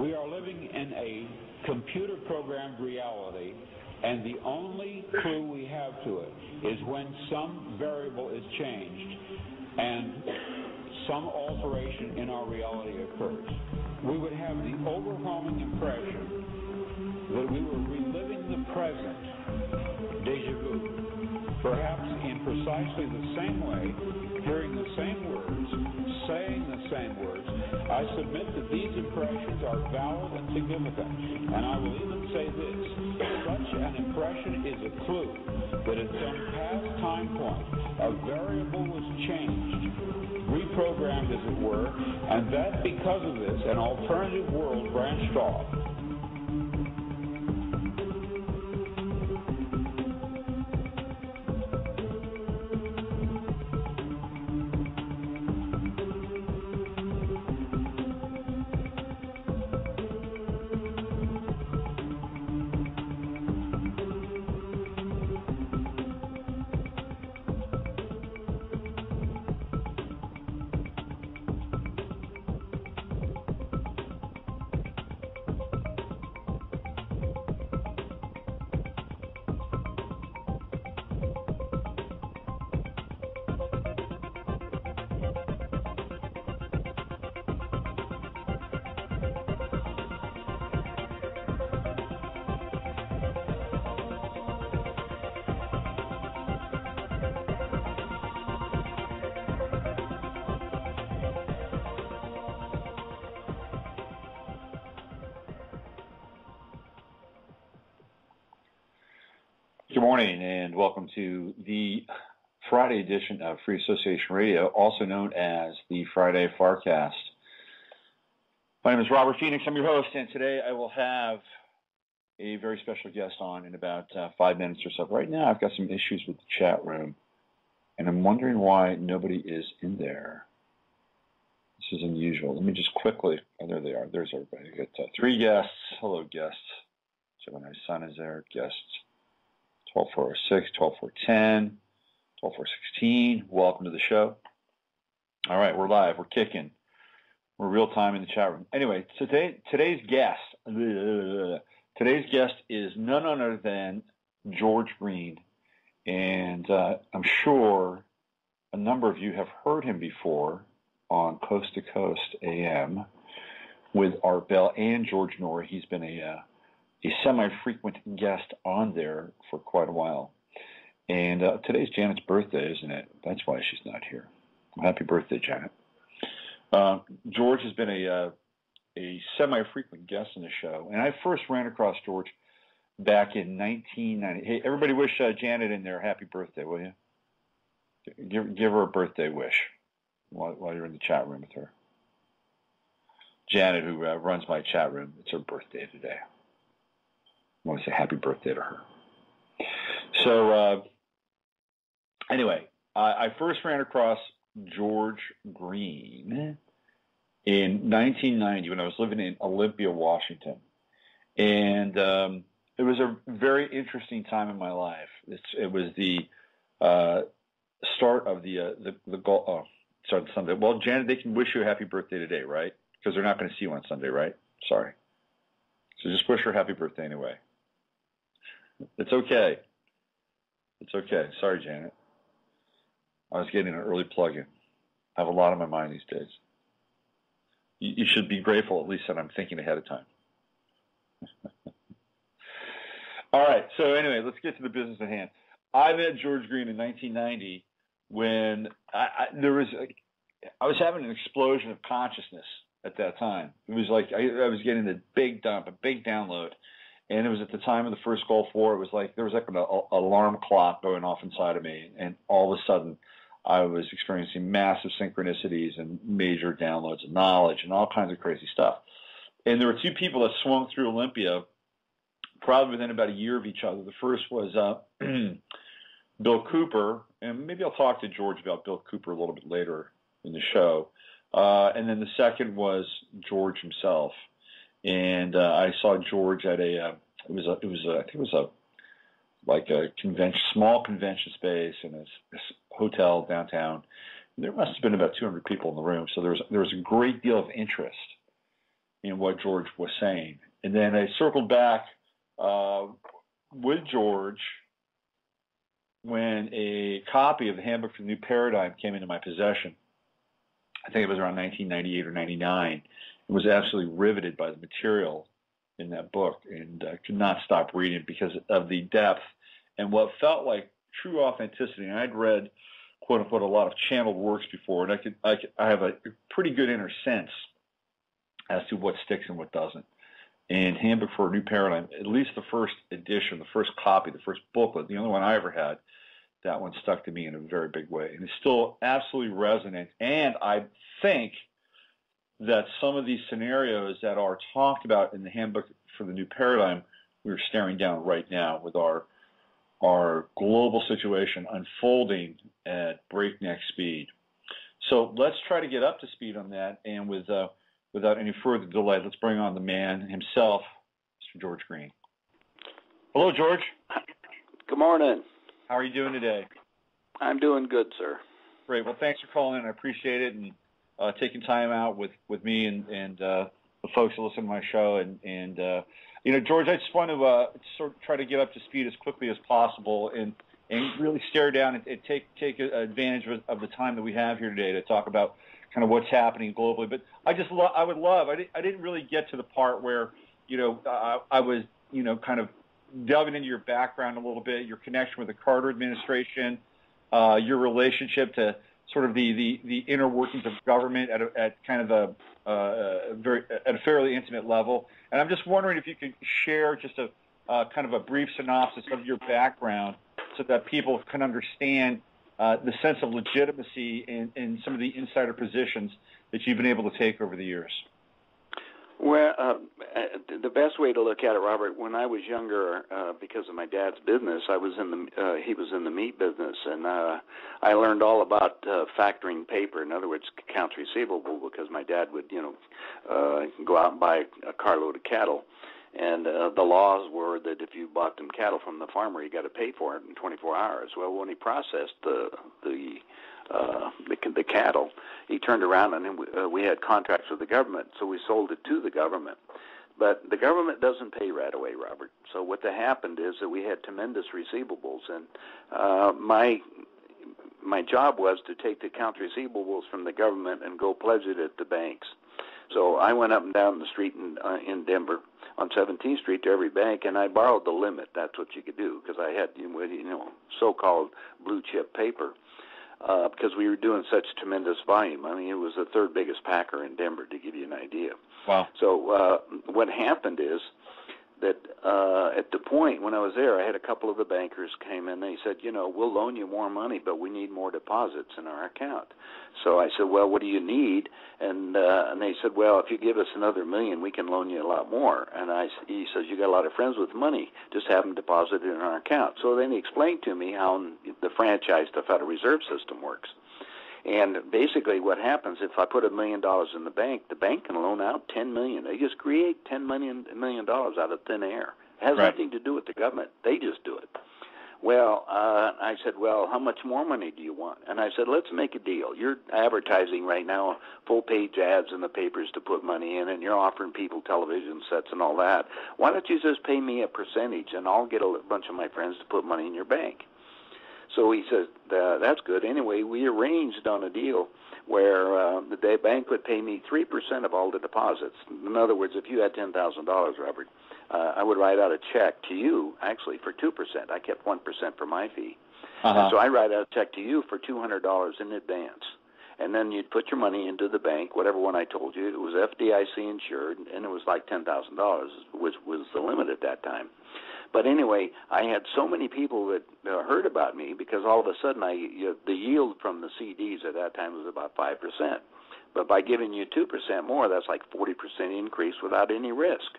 We are living in a computer-programmed reality, and the only clue we have to it is when some variable is changed and some alteration in our reality occurs. We would have the overwhelming impression that we were reliving the present, déjà vu, perhaps in precisely the same way, hearing the same words, saying the same words. I submit that these impressions are valid and significant, and I will even say this: such an impression is a clue that at some past time point, a variable was changed, reprogrammed as it were, and that because of this, an alternative world branched off. Good morning and welcome to the Friday edition of Free Association Radio, also known as the Friday Farcast. My name is Robert Phoenix. I'm your host, and today I will have a very special guest on in about 5 minutes or so. Right now I've got some issues with the chat room, and I'm wondering why nobody is in there. This is unusual. Let me just quickly, oh, there they are. There's everybody. We've got 3 guests. Hello, guests. Gemini's son is there. Guests. 12406, 12410, 12416. Welcome to the show. All right, we're live. We're kicking. We're real time in the chat room. Anyway, today's guest is none other than George Green, and I'm sure a number of you have heard him before on Coast to Coast AM with Art Bell and George Norrie. He's been a semi-frequent guest on there for quite a while. And today's Janet's birthday, isn't it? That's why she's not here. Happy birthday, Janet. George has been a semi-frequent guest on the show. And I first ran across George back in 1990. Hey, everybody wish Janet in there happy birthday, will you? Give her a birthday wish while you're in the chat room with her. Janet, who runs my chat room, it's her birthday today. I want to say happy birthday to her. So anyway, I first ran across George Green in 1990 when I was living in Olympia, Washington. And it was a very interesting time in my life. It was the start of start of Sunday. Well, Janet, they can wish you a happy birthday today, right? Because they're not going to see you on Sunday, right? Sorry. So just wish her happy birthday anyway. It's okay. It's okay. Sorry, Janet. I was getting an early plug-in. I have a lot on my mind these days. You should be grateful at least that I'm thinking ahead of time. All right. So anyway, let's get to the business at hand. I met George Green in 1990 when I was having an explosion of consciousness at that time. It was like I was getting a big dump, a big download. And it was at the time of the first Gulf War. It was like there was like an alarm clock going off inside of me. And all of a sudden, I was experiencing massive synchronicities and major downloads of knowledge and all kinds of crazy stuff. And there were 2 people that swung through Olympia probably within about a year of each other. The first was Bill Cooper. And maybe I'll talk to George about Bill Cooper a little bit later in the show. And then the second was George himself. And I saw George at I think it was a small convention space in this hotel downtown. There must have been about 200 people in the room, so there was a great deal of interest in what George was saying. And then I circled back with George when a copy of the Handbook for the New Paradigm came into my possession. I think it was around 1998 or 99. I was absolutely riveted by the material in that book and could not stop reading because of the depth and what felt like true authenticity. And I'd read, quote unquote, a lot of channeled works before, and I have a pretty good inner sense as to what sticks and what doesn't. And Handbook for a New Paradigm, at least the first edition, the first copy, the first booklet, the only one I ever had, that one stuck to me in a very big way. And it's still absolutely resonant. And I think that some of these scenarios that are talked about in the Handbook for the New Paradigm, we're staring down right now with our global situation unfolding at breakneck speed. So let's try to get up to speed on that. And without any further delay, let's bring on the man himself, Mr. George Green. Hello, George. Good morning. How are you doing today? I'm doing good, sir. Great. Well, thanks for calling in. I appreciate it, and taking time out with me and the folks that listen to my show. And George, I just want to sort of try to get up to speed as quickly as possible and really stare down and take advantage of the time that we have here today to talk about kind of what's happening globally. But I didn't really get to the part where, I was, kind of delving into your background a little bit, your connection with the Carter administration, your relationship to sort of the inner workings of government at kind of a fairly intimate level. And I'm just wondering if you could share just a kind of a brief synopsis of your background so that people can understand the sense of legitimacy in some of the insider positions that you've been able to take over the years. Well, the best way to look at it, Robert, when I was younger, because of my dad's business, he was in the meat business, and I learned all about factoring paper. In other words, accounts receivable, because my dad would, go out and buy a carload of cattle, and the laws were that if you bought them cattle from the farmer, you got to pay for it in 24 hours. Well, when he processed the cattle, he turned around and we had contracts with the government, so we sold it to the government. But the government doesn't pay right away, Robert. So what happened is that we had tremendous receivables, and my job was to take the accounts receivables from the government and go pledge it at the banks. So I went up and down the street in Denver on 17th Street to every bank, and I borrowed the limit. That's what you could do, because I had so-called blue chip paper. Because we were doing such tremendous volume. I mean, it was the third biggest packer in Denver, to give you an idea. Wow. So what happened is that at the point when I was there, I had a couple of the bankers came in. They said, we'll loan you more money, but we need more deposits in our account. So I said, well, what do you need? And they said, well, if you give us another $1 million, we can loan you a lot more. And he says, you got a lot of friends with money. Just have them deposited in our account. So then he explained to me how the franchise, the Federal Reserve System works. And basically what happens, if I put $1 million in the bank can loan out $10 million. They just create $10 million out of thin air. It has nothing to do with the government. They just do it. Well, I said, well, how much more money do you want? And I said, let's make a deal. You're advertising right now full-page ads in the papers to put money in, and you're offering people television sets and all that. Why don't you just pay me a percentage, and I'll get a bunch of my friends to put money in your bank? So he said, that's good. Anyway, we arranged on a deal where the bank would pay me 3% of all the deposits. In other words, if you had $10,000, Robert, I would write out a check to you, actually, for 2%. I kept 1% for my fee. And so I write out a check to you for $200 in advance. And then you'd put your money into the bank, whatever one I told you. It was FDIC insured, and it was like $10,000, which was the limit at that time. But anyway, I had so many people that heard about me because all of a sudden the yield from the CDs at that time was about 5%. But by giving you 2% more, that's like 40% increase without any risk.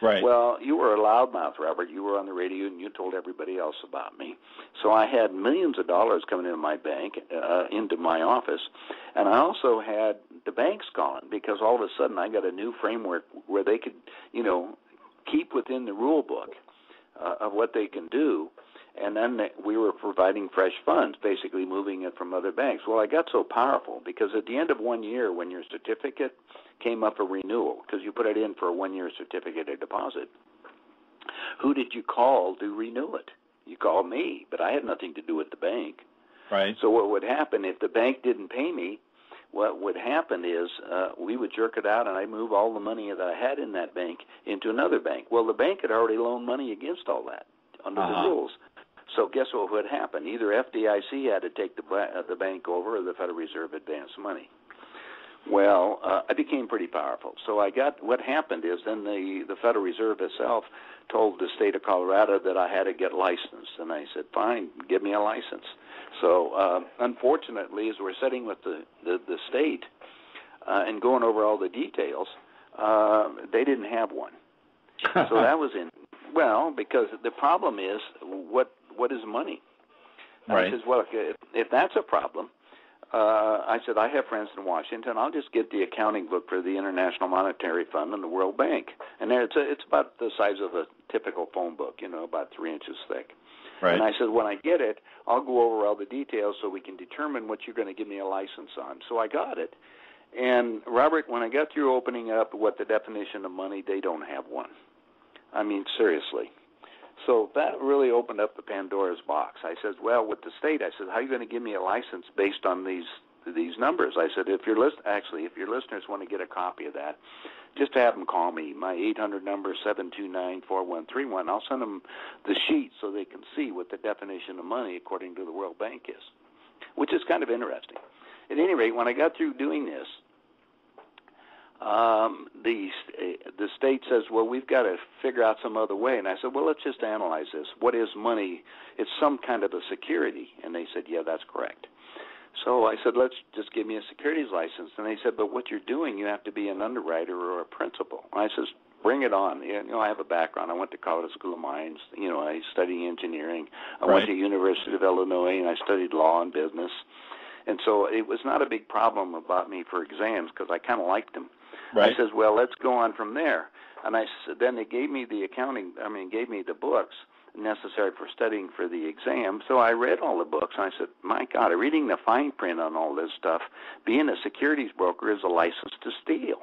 Right. Well, you were a loudmouth, Robert. You were on the radio and you told everybody else about me. So I had millions of dollars coming into my bank, into my office. And I also had the banks calling because all of a sudden I got a new framework where they could, keep within the rule book of what they can do. And then we were providing fresh funds, basically moving it from other banks. Well, I got so powerful because at the end of 1 year, when your certificate came up for renewal, because you put it in for a 1 year certificate of deposit, who did you call to renew it? You called me, but I had nothing to do with the bank. Right. So what would happen if the bank didn't pay me? What would happen is we would jerk it out, and I'd move all the money that I had in that bank into another bank. Well, the bank had already loaned money against all that under the rules. So guess what would happen? Either FDIC had to take the bank over, or the Federal Reserve advanced money. Well, I became pretty powerful. So what happened is then the Federal Reserve itself told the state of Colorado that I had to get licensed. And I said, fine, give me a license. So unfortunately, as we're sitting with the state and going over all the details, they didn't have one. So that was because the problem is what is money? And right. I says, well, if that's a problem, I said, I have friends in Washington. I'll just get the accounting book for the International Monetary Fund and the World Bank. And it's about the size of a typical phone book, about 3 inches thick. Right. And I said, when I get it, I'll go over all the details so we can determine what you're going to give me a license on. So I got it. And, Robert, when I got through opening up what the definition of money, they don't have one. I mean, seriously. So that really opened up the Pandora's box. I said, well, with the state, I said, how are you going to give me a license based on these numbers? I said, if your listeners want to get a copy of that, just have them call me. My 800 number, 729-4131. I'll send them the sheet so they can see what the definition of money according to the World Bank is, which is kind of interesting. At any rate, when I got through doing this, the state says, well, we've got to figure out some other way. And I said, well, let's just analyze this. What is money? It's some kind of a security. And they said, yeah, that's correct. So I said, let's just give me a securities license. And they said, but what you're doing, you have to be an underwriter or a principal. I says, bring it on. I have a background. I went to Colorado School of Mines. I studied engineering. I went to University of Illinois, and I studied law and business. And so it was not a big problem about me for exams because I kind of liked them. Right. I says, well, let's go on from there. And then they gave me the gave me the books necessary for studying for the exam. So I read all the books, and I said, my God, reading the fine print on all this stuff, being a securities broker is a license to steal.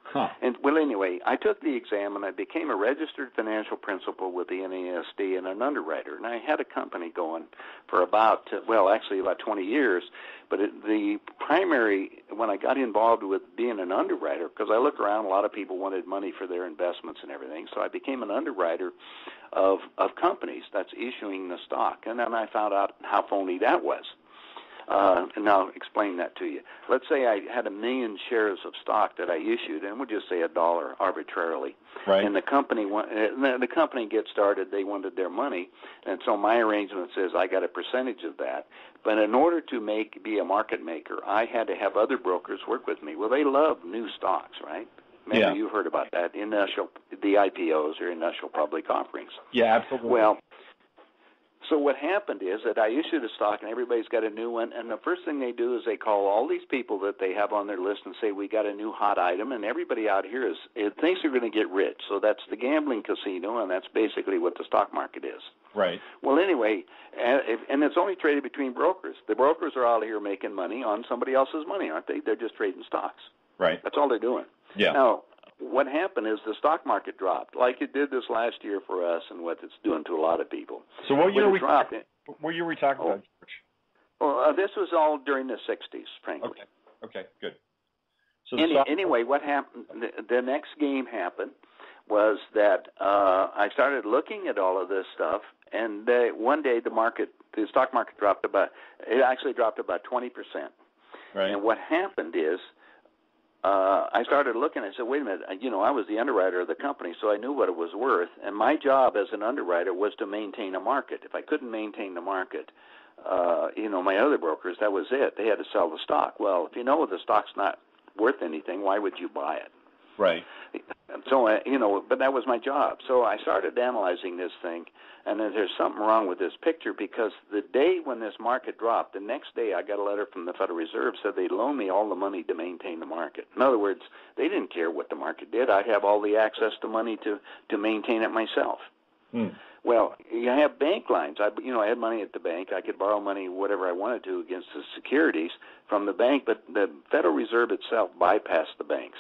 Huh. And, well, anyway, I took the exam, and I became a registered financial principal with the NASD and an underwriter. And I had a company going for about 20 years. But the primary, when I got involved with being an underwriter, because I look around, a lot of people wanted money for their investments and everything, so I became an underwriter of companies that's issuing the stock. And then I found out how phony that was. And I'll explain that to you. Let's say I had 1 million shares of stock that I issued, and we'll just say $1 arbitrarily. Right. And the company gets started, they wanted their money, and so my arrangement says I got a percentage of that. But in order to be a market maker, I had to have other brokers work with me. Well, they love new stocks, right? Maybe you've heard about that, the IPOs or initial public offerings. Yeah, absolutely. Well, so what happened is that I issued a stock, and everybody's got a new one, and the first thing they do is they call all these people that they have on their list and say, we got a new hot item, and everybody out here thinks they're going to get rich. So that's the gambling casino, and that's basically what the stock market is. Right. Well, anyway, and it's only traded between brokers. The brokers are out here making money on somebody else's money, aren't they? They're just trading stocks. Right. That's all they're doing. Yeah. Now, what happened is the stock market dropped, like it did this last year for us and what it's doing to a lot of people. So what year were we talking about, George? Well, this was all during the 60s, frankly. Okay, good. So anyway, what happened, the next game happened was that I started looking at all of this stuff, and one day the stock market dropped about 20%. Right. And what happened is, I started looking. I said, wait a minute, I was the underwriter of the company, so I knew what it was worth. And my job as an underwriter was to maintain a market. If I couldn't maintain the market, my other brokers, that was it. They had to sell the stock. Well, if you know the stock's not worth anything, why would you buy it? Right. So, but that was my job. So I started analyzing this thing, and then there's something wrong with this picture because the day when this market dropped, the next day I got a letter from the Federal Reserve said they'd loan me all the money to maintain the market. In other words, they didn't care what the market did. I'd have all the access to money to maintain it myself. Well, you have bank lines. I had money at the bank. I could borrow money, whatever I wanted to, against the securities from the bank, but the Federal Reserve itself bypassed the banks.